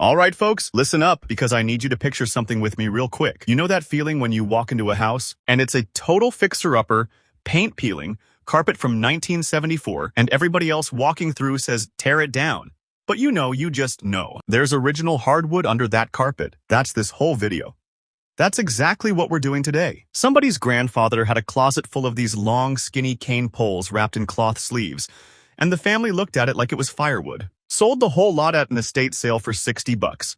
All right, folks, listen up because I need you to picture something with me real quick. You know that feeling when you walk into a house and it's a total fixer-upper, paint peeling, carpet from 1974, and everybody else walking through says, tear it down. But you just know. There's original hardwood under that carpet. That's this whole video. That's exactly what we're doing today. Somebody's grandfather had a closet full of these long, skinny cane poles wrapped in cloth sleeves, and the family looked at it like it was firewood. Sold the whole lot at an estate sale for $60.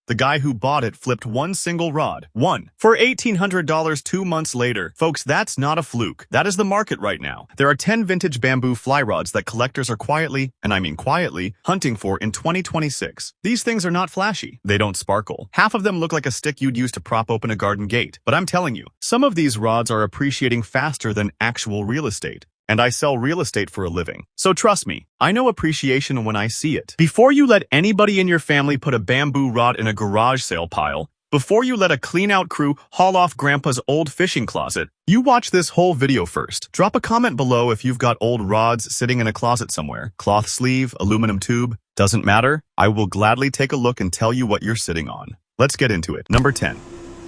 The guy who bought it flipped one single rod, for $1,800 2 months later. Folks, that's not a fluke. That is the market right now. There are 10 vintage bamboo fly rods that collectors are quietly, and I mean quietly, hunting for in 2026. These things are not flashy. They don't sparkle. Half of them look like a stick you'd use to prop open a garden gate. But I'm telling you, some of these rods are appreciating faster than actual real estate. And I sell real estate for a living. So trust me, I know appreciation when I see it. Before you let anybody in your family put a bamboo rod in a garage sale pile, before you let a clean-out crew haul off Grandpa's old fishing closet, you watch this whole video first. Drop a comment below if you've got old rods sitting in a closet somewhere. Cloth sleeve, aluminum tube, doesn't matter. I will gladly take a look and tell you what you're sitting on. Let's get into it. Number 10.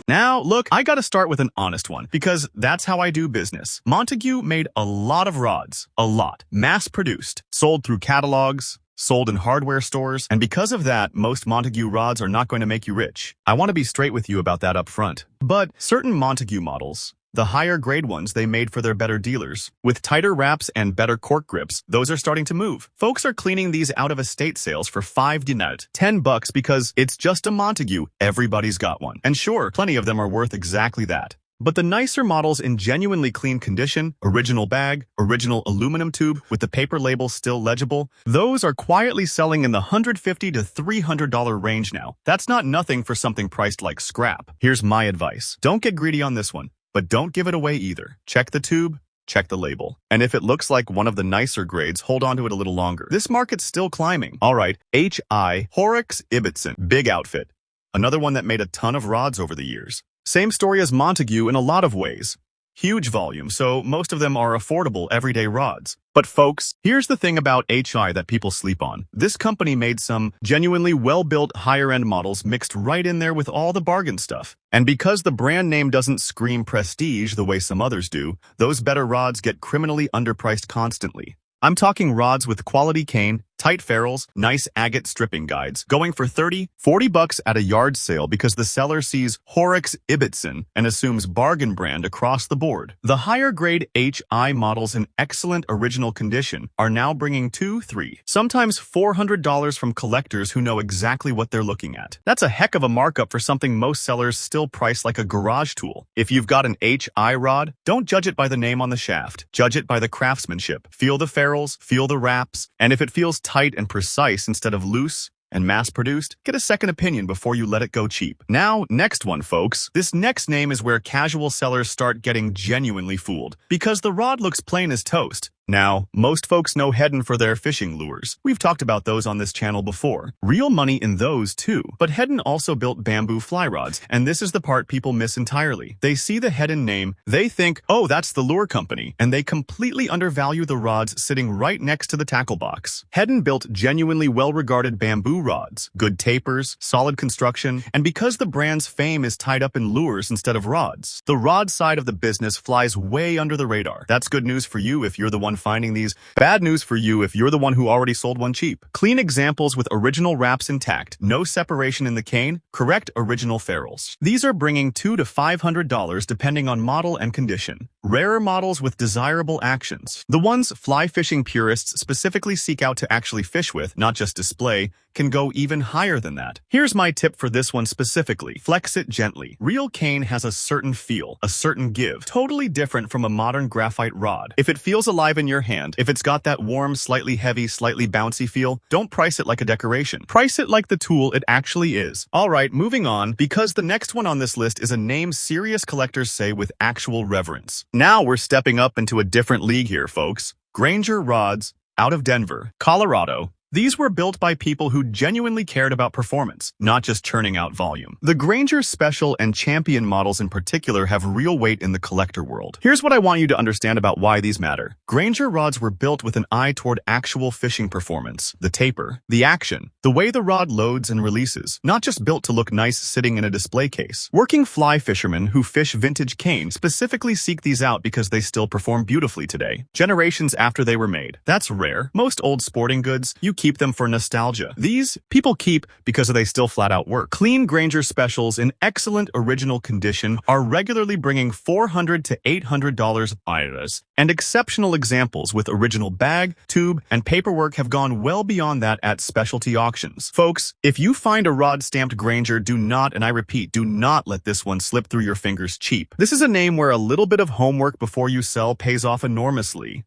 Now, look, I gotta start with an honest one, because that's how I do business. Montague made a lot of rods. A lot. Mass-produced. Sold through catalogs. Sold in hardware stores. And because of that, most Montague rods are not going to make you rich. I want to be straight with you about that up front. But certain Montague models, the higher grade ones they made for their better dealers, with tighter wraps and better cork grips, those are starting to move. Folks are cleaning these out of estate sales for $10 because it's just a Montague, everybody's got one. And sure, plenty of them are worth exactly that. But the nicer models in genuinely clean condition, original bag, original aluminum tube with the paper label still legible, those are quietly selling in the $150 to $300 range now. That's not nothing for something priced like scrap. Here's my advice. Don't get greedy on this one. But don't give it away either. Check the tube, check the label. And if it looks like one of the nicer grades, hold on to it a little longer. This market's still climbing. All right, H.I. Horrocks Ibbotson. Big outfit. Another one that made a ton of rods over the years. Same story as Montague in a lot of ways. Huge volume, so most of them are affordable everyday rods. But folks, here's the thing about H.I. that people sleep on. This company made some genuinely well-built higher-end models mixed right in there with all the bargain stuff. And because the brand name doesn't scream prestige the way some others do, those better rods get criminally underpriced constantly. I'm talking rods with quality cane, tight ferrules, nice agate stripping guides, going for $30, $40 at a yard sale because the seller sees Horrocks Ibbotson and assumes bargain brand across the board. The higher grade H.I. models in excellent original condition are now bringing $200, $300, sometimes $400 from collectors who know exactly what they're looking at. That's a heck of a markup for something most sellers still price like a garage tool. If you've got an H.I. rod, don't judge it by the name on the shaft. Judge it by the craftsmanship. Feel the ferrules, feel the wraps, and if it feels tight and precise instead of loose and mass-produced, get a second opinion before you let it go cheap. Now, next one, folks. This next name is where casual sellers start getting genuinely fooled, because the rod looks plain as toast. Now, most folks know Heddon for their fishing lures. We've talked about those on this channel before. Real money in those too. But Heddon also built bamboo fly rods, and this is the part people miss entirely. They see the Heddon name, they think, oh, that's the lure company, and they completely undervalue the rods sitting right next to the tackle box. Heddon built genuinely well-regarded bamboo rods, good tapers, solid construction, and because the brand's fame is tied up in lures instead of rods, the rod side of the business flies way under the radar. That's good news for you if you're the one finding these. Bad news for you if you're the one who already sold one cheap. Clean examples with original wraps intact, no separation in the cane, correct original ferrules. These are bringing $200 to $500 depending on model and condition. Rarer models with desirable actions. The ones fly fishing purists specifically seek out to actually fish with, not just display, can go even higher than that. Here's my tip for this one specifically. Flex it gently. Real cane has a certain feel, a certain give, totally different from a modern graphite rod. If it feels alive in your hand, if it's got that warm, slightly heavy, slightly bouncy feel, don't price it like a decoration. Price it like the tool it actually is. Alright, moving on, because the next one on this list is a name serious collectors say with actual reverence. Now we're stepping up into a different league here, folks. Granger Rods, out of Denver, Colorado. These were built by people who genuinely cared about performance, not just churning out volume. The Granger Special and Champion models in particular have real weight in the collector world. Here's what I want you to understand about why these matter. Granger rods were built with an eye toward actual fishing performance, the taper, the action, the way the rod loads and releases, not just built to look nice sitting in a display case. Working fly fishermen who fish vintage cane specifically seek these out because they still perform beautifully today, generations after they were made. That's rare. Most old sporting goods, you keep them for nostalgia. These, people keep because they still flat out work. Clean Granger Specials in excellent original condition are regularly bringing $400 to $800 IRAs, and exceptional examples with original bag, tube, and paperwork have gone well beyond that at specialty auctions. Folks, if you find a rod stamped Granger, do not, and I repeat, do not let this one slip through your fingers cheap. This is a name where a little bit of homework before you sell pays off enormously.